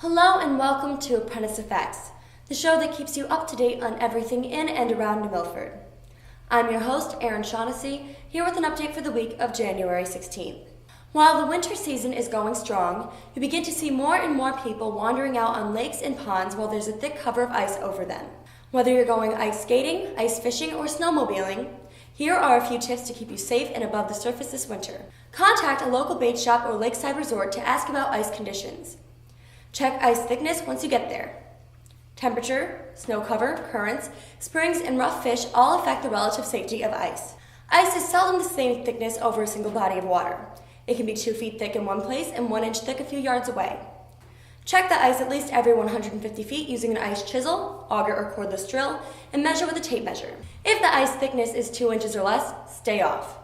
Hello and welcome to Apprentice Effects, the show that keeps you up to date on everything in and around New Milford. I'm your host, Erin Shaughnessy, here with an update for the week of January 16th. While the winter season is going strong, you begin to see more and more people wandering out on lakes and ponds while there's a thick cover of ice over them. Whether you're going ice skating, ice fishing, or snowmobiling, here are a few tips to keep you safe and above the surface this winter. Contact a local bait shop or lakeside resort to ask about ice conditions. Check ice thickness once you get there. Temperature, snow cover, currents, springs, and rough fish all affect the relative safety of ice. Ice is seldom the same thickness over a single body of water. It can be 2 feet thick in one place and 1 inch thick a few yards away. Check the ice at least every 150 feet using an ice chisel, auger, or cordless drill, and measure with a tape measure. If the ice thickness is 2 inches or less, stay off.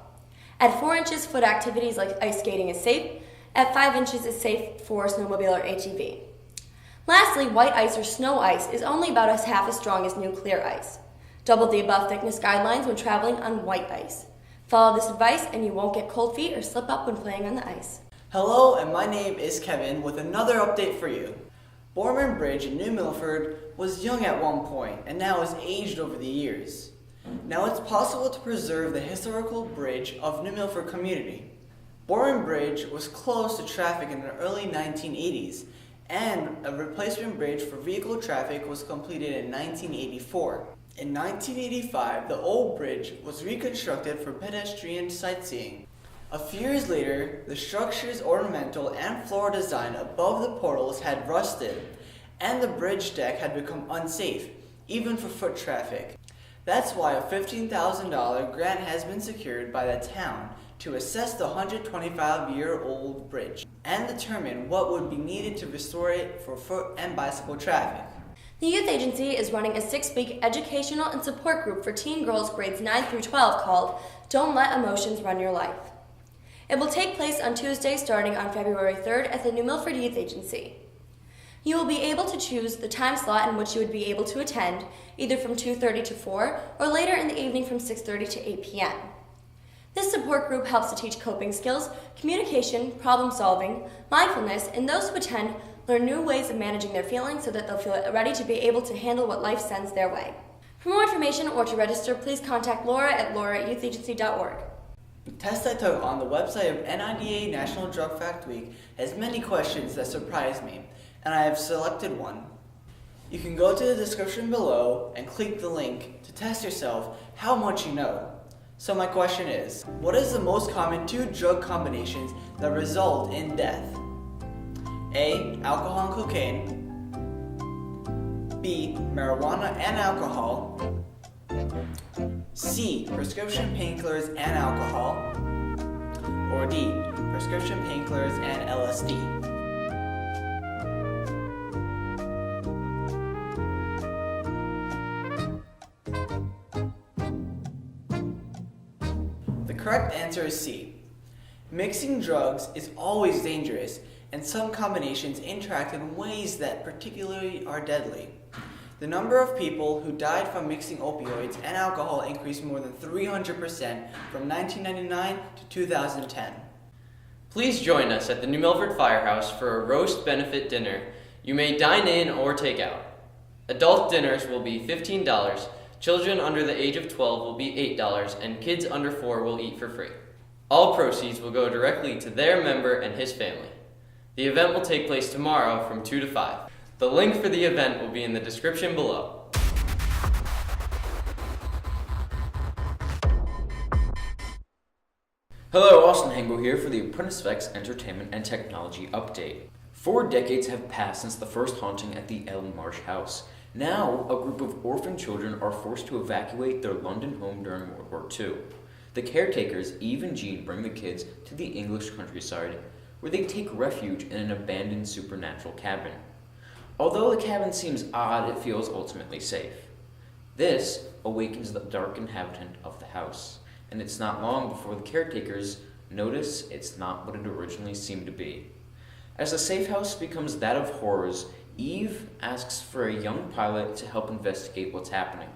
At 4 inches, foot activities like ice skating is safe. At 5 inches is safe for snowmobile or ATV. Lastly, white ice or snow ice is only about half as strong as new clear ice. Double the above thickness guidelines when traveling on white ice. Follow this advice and you won't get cold feet or slip up when playing on the ice. Hello, and my name is Kevin with another update for you. Borman Bridge in New Milford was young at one point and now has aged over the years. Now it's possible to preserve the historical bridge of New Milford community. Borman Bridge was closed to traffic in the early 1980s, and a replacement bridge for vehicle traffic was completed in 1984. In 1985, the old bridge was reconstructed for pedestrian sightseeing. A few years later, the structure's ornamental and floral design above the portals had rusted, and the bridge deck had become unsafe, even for foot traffic. That's why a $15,000 grant has been secured by the town to assess the 125-year-old bridge and determine what would be needed to restore it for foot and bicycle traffic. The Youth Agency is running a 6-week educational and support group for teen girls grades 9 through 12 called Don't Let Emotions Run Your Life. It will take place on Tuesday starting on February 3rd at the New Milford Youth Agency. You will be able to choose the time slot in which you would be able to attend, either from 2:30 to 4 or later in the evening from 6:30 to 8 p.m. This support group helps to teach coping skills, communication, problem solving, mindfulness, and those who attend learn new ways of managing their feelings so that they'll feel ready to be able to handle what life sends their way. For more information or to register, please contact Laura at laura@youthagency.org. The test I took on the website of NIDA National Drug Fact Week has many questions that surprised me, and I have selected one. You can go to the description below and click the link to test yourself how much you know. So my question is, what is the most common 2 drug combinations that result in death? A. Alcohol and cocaine. B. Marijuana and alcohol. C. Prescription painkillers and alcohol. Or D. Prescription painkillers and LSD. The correct answer is C. Mixing drugs is always dangerous, and some combinations interact in ways that particularly are deadly. The number of people who died from mixing opioids and alcohol increased more than 300% from 1999 to 2010. Please join us at the New Milford Firehouse for a roast benefit dinner. You may dine in or take out. Adult dinners will be $15. Children under the age of 12 will be $8, and kids under 4 will eat for free. All proceeds will go directly to their member and his family. The event will take place tomorrow from 2 to 5. The link for the event will be in the description below. Hello, Austin Hango here for the Apprentice Effects Entertainment and Technology Update. 4 decades have passed since the first haunting at the Ellen Marsh house. Now, a group of orphan children are forced to evacuate their London home during World War II. The caretakers, Eve and Jean, bring the kids to the English countryside, where they take refuge in an abandoned supernatural cabin. Although the cabin seems odd, it feels ultimately safe. This awakens the dark inhabitant of the house, and it's not long before the caretakers notice it's not what it originally seemed to be. As the safe house becomes that of horrors, Eve asks for a young pilot to help investigate what's happening.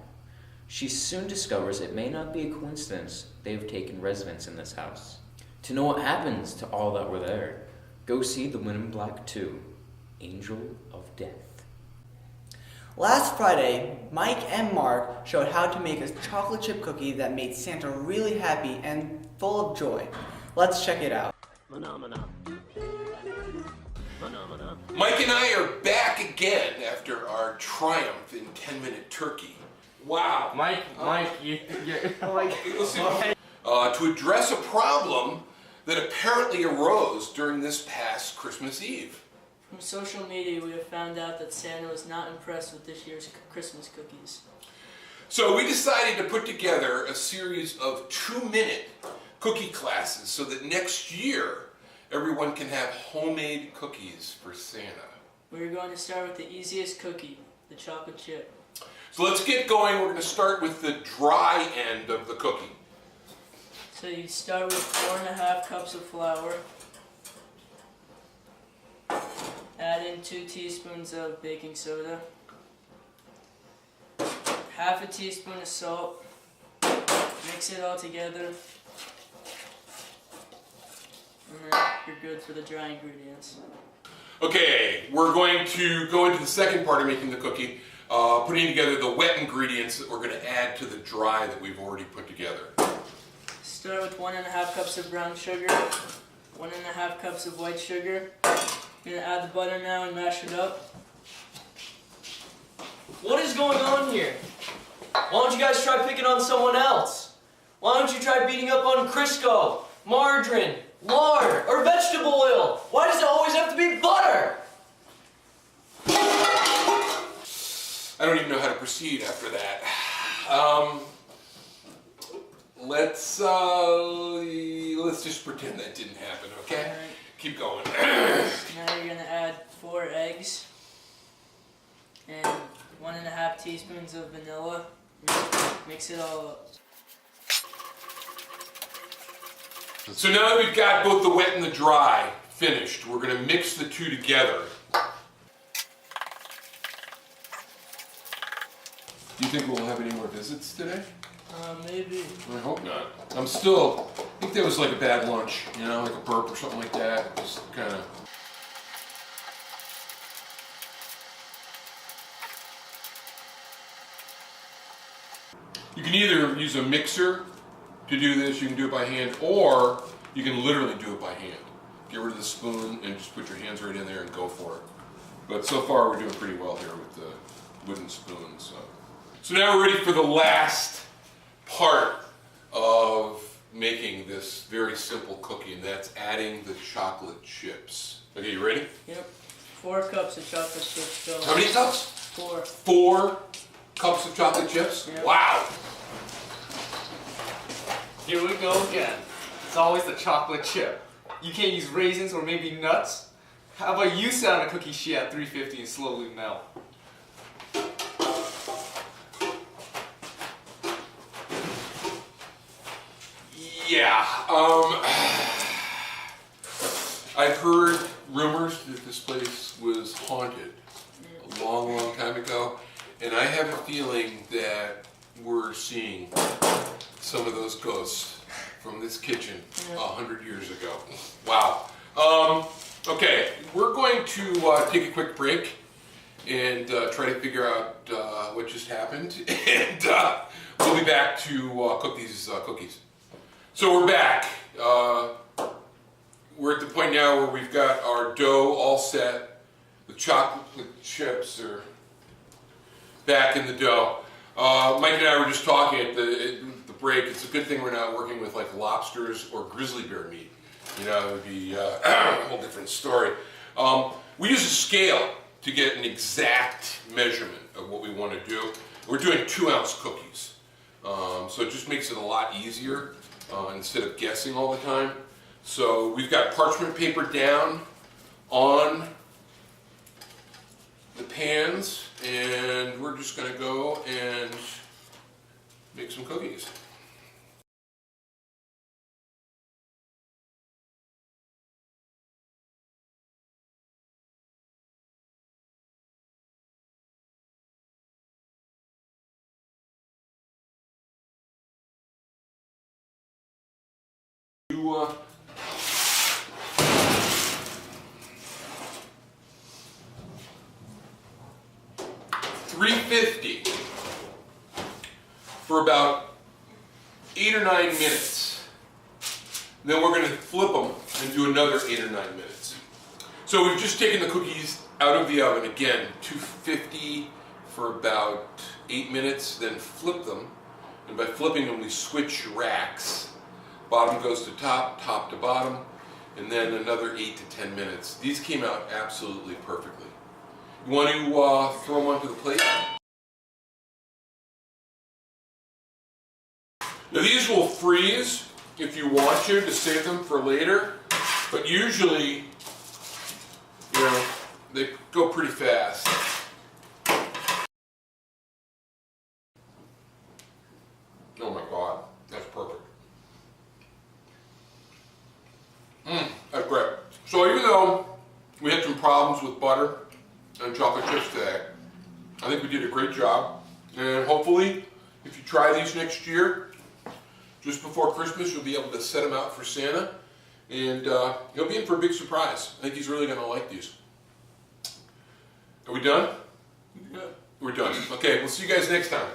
She soon discovers it may not be a coincidence they have taken residence in this house. To know what happens to all that were there, go see The Men in Black 2. angel of death. Last Friday, Mike and Mark showed how to make a chocolate chip cookie that made Santa really happy and full of joy. Let's check it out. Mike and I are back again after our triumph in 10-minute turkey. Wow. Mike, you're like... Listen, to address a problem that apparently arose during this past Christmas Eve. From social media, we have found out that Santa was not impressed with this year's Christmas cookies. So we decided to put together a series of 2-minute cookie classes so that next year everyone can have homemade cookies for Santa. We're going to start with the easiest cookie, the chocolate chip. So let's get going. We're going to start with the dry end of the cookie. So you start with 4.5 cups of flour. Add in 2 teaspoons of baking soda. Half a teaspoon of salt. Mix it all together. And then you're good for the dry ingredients. Okay, we're going to go into the second part of making the cookie, putting together the wet ingredients that we're going to add to the dry that we've already put together. Start with 1.5 cups of brown sugar, 1.5 cups of white sugar. You're going to add the butter now and mash it up. What is going on here? Why don't you guys try picking on someone else? Why don't you try beating up on Crisco, margarine, lard, or vegetable oil? Why does it always have to be butter? I don't even know how to proceed after that. Let's just pretend that didn't happen, okay? Alright. Keep going. Now you're going to add 4 eggs and 1.5 teaspoons of vanilla. Mix it all up. So now that we've got both the wet and the dry finished, we're going to mix the two together. Do you think we'll have any more visits today? Maybe. I hope not. I think that was like a bad lunch, you know, like a burp or something like that. Just kind of. You can either use a mixer to do this, you can do it by hand, or you can literally do it by hand. Get rid of the spoon and just put your hands right in there and go for it. But so far we're doing pretty well here with the wooden spoons. So now we're ready for the last part of making this very simple cookie, and that's adding the chocolate chips. Okay, you ready? Yep. 4 cups of chocolate chips. Go. How many cups? 4. 4 cups of chocolate chips? Yep. Wow! Here we go again. It's always the chocolate chip. You can't use raisins or maybe nuts? How about you set on a cookie sheet at 350 and slowly melt? Yeah, I've heard rumors that this place was haunted a long, long time ago, and I have a feeling that we're seeing some of those ghosts from this kitchen 100 years ago. Wow. Okay, we're going to take a quick break and try to figure out what just happened, and we'll be back to cook these cookies. So we're back. We're at the point now where we've got our dough all set. The chocolate chips are back in the dough. Mike and I were just talking at the break. It's a good thing we're not working with like lobsters or grizzly bear meat. You know, it would be a whole different story. We use a scale to get an exact measurement of what we want to do. We're doing 2-ounce cookies. So it just makes it a lot easier instead of guessing all the time. So we've got parchment paper down on the pans, and we're just going to go and make some cookies. 350 for about 8 or 9 minutes. Then we're going to flip them and do another 8 or 9 minutes. So we've just taken the cookies out of the oven again, 250 for about 8 minutes, then flip them. And by flipping them, we switch racks. Bottom goes to top, top to bottom, and then another 8 to 10 minutes. These came out absolutely perfectly. You want to throw them onto the plate? Now these will freeze if you want to save them for later, but usually, you know, they go pretty fast. Oh my God, that's perfect. That's great. So even though we had some problems with butter and chocolate chips today, I think we did a great job. And hopefully, if you try these next year, just before Christmas, you'll be able to set them out for Santa, and you'll be in for a big surprise. I think he's really going to like these. Are we done? Yeah. We're done. Okay, we'll see you guys next time.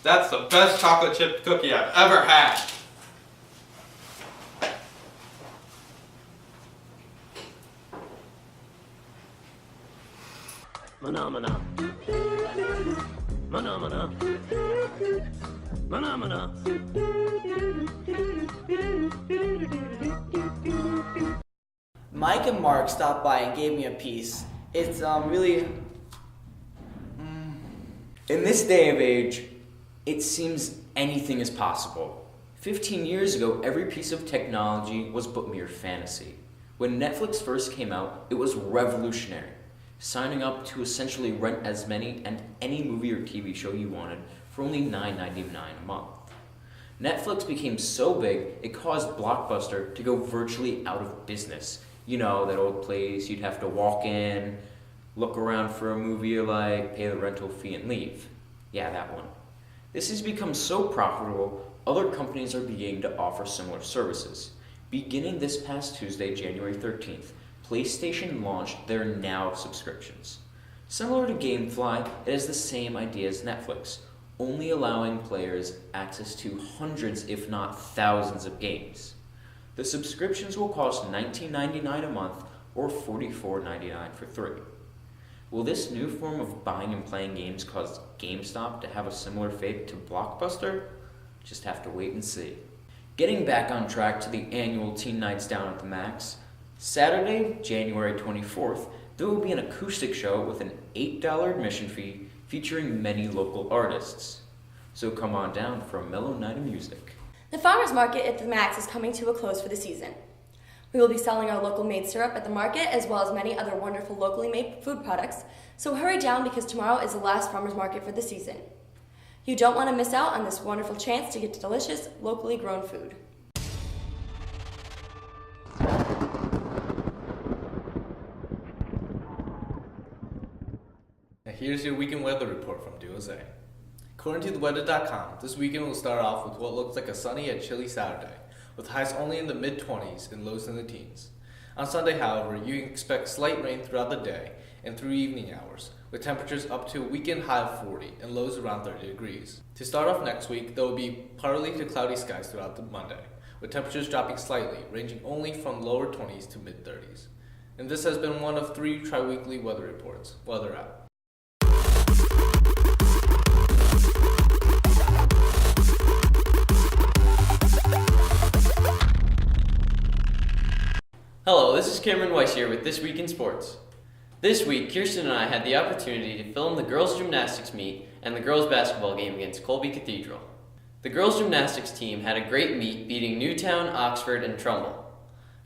That's the best chocolate chip cookie I've ever had. Phenomena. Phenomena. Phenomena. Mike and Mark stopped by and gave me a piece. It's really... In this day of age, it seems anything is possible. 15 years ago, every piece of technology was but mere fantasy. When Netflix first came out, it was revolutionary. Signing up to essentially rent as many and any movie or TV show you wanted for only $9.99 a month. Netflix became so big, it caused Blockbuster to go virtually out of business. You know, that old place you'd have to walk in, look around for a movie you like, pay the rental fee, and leave. Yeah, that one. This has become so profitable, other companies are beginning to offer similar services. Beginning this past Tuesday, January 13th, PlayStation launched their Now subscriptions. Similar to GameFly, it has the same idea as Netflix, only allowing players access to hundreds, if not thousands, of games. The subscriptions will cost $19.99 a month or $44.99 for 3. Will this new form of buying and playing games cause GameStop to have a similar fate to Blockbuster? Just have to wait and see. Getting back on track to the annual Teen Nights Down at the Max, Saturday, January 24th, there will be an acoustic show with an $8 admission fee featuring many local artists. So come on down for a mellow night of music. The farmers market at the Max is coming to a close for the season. We will be selling our local made syrup at the market as well as many other wonderful locally made food products, so hurry down because tomorrow is the last farmers market for the season. You don't want to miss out on this wonderful chance to get delicious, locally grown food. Now here's your weekend weather report from DuoZay. According to theweather.com, this weekend will start off with what looks like a sunny yet chilly Saturday, with highs only in the mid-20s and lows in the teens. On Sunday, however, you can expect slight rain throughout the day and through evening hours, with temperatures up to a weekend high of 40 and lows around 30 degrees. To start off next week, there will be partly to cloudy skies throughout the Monday, with temperatures dropping slightly, ranging only from lower 20s to mid-30s. And this has been one of 3 tri-weekly weather reports. Weather out. Hello, this is Cameron Weiss here with This Week in Sports. This week, Kirsten and I had the opportunity to film the girls' gymnastics meet and the girls' basketball game against Colby Cathedral. The girls' gymnastics team had a great meet, beating Newtown, Oxford, and Trumbull.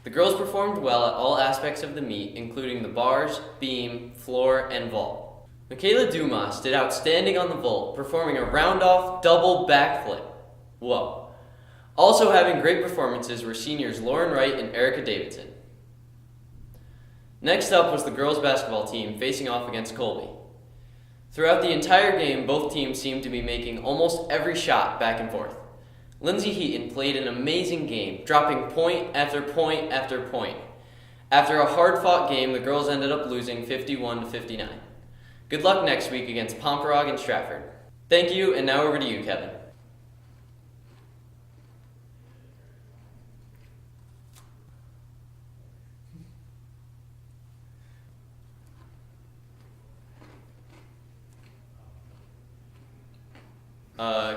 The girls performed well at all aspects of the meet, including the bars, beam, floor, and vault. Michaela Dumas did outstanding on the vault, performing a round-off double backflip. Whoa. Also having great performances were seniors Lauren Wright and Erica Davidson. Next up was the girls basketball team facing off against Colby. Throughout the entire game, both teams seemed to be making almost every shot back and forth. Lindsay Heaton played an amazing game, dropping point after point after point. After a hard-fought game, the girls ended up losing 51-59. Good luck next week against Pomperog and Stratford. Thank you, and now over to you, Kevin.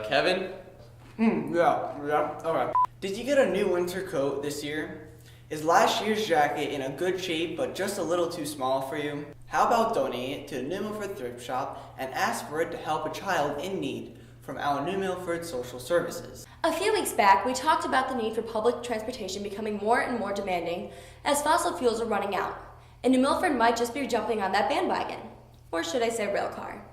Kevin? Okay. Did you get a new winter coat this year? Is last year's jacket in a good shape but just a little too small for you? How about donating it to the New Milford Thrift Shop and ask for it to help a child in need from our New Milford Social Services? A few weeks back, we talked about the need for public transportation becoming more and more demanding as fossil fuels are running out, and New Milford might just be jumping on that bandwagon. Or should I say rail car?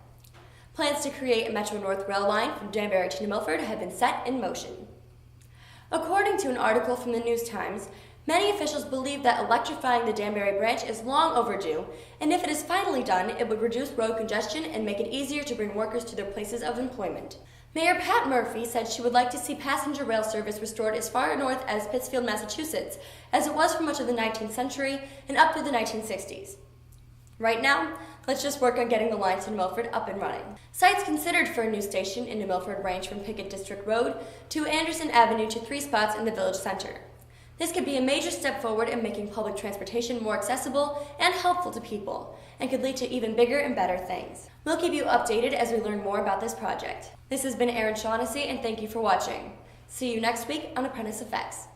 Plans to create a Metro North rail line from Danbury to New Milford have been set in motion. According to an article from the News Times, many officials believe that electrifying the Danbury branch is long overdue, and if it is finally done, it would reduce road congestion and make it easier to bring workers to their places of employment. Mayor Pat Murphy said she would like to see passenger rail service restored as far north as Pittsfield, Massachusetts, as it was for much of the 19th century and up through the 1960s. Right now, let's just work on getting the lines to New Milford up and running. Sites considered for a new station in New Milford range from Pickett District Road to Anderson Avenue to 3 spots in the village center. This could be a major step forward in making public transportation more accessible and helpful to people, and could lead to even bigger and better things. We'll keep you updated as we learn more about this project. This has been Erin Shaughnessy, and thank you for watching. See you next week on Apprentice Effects.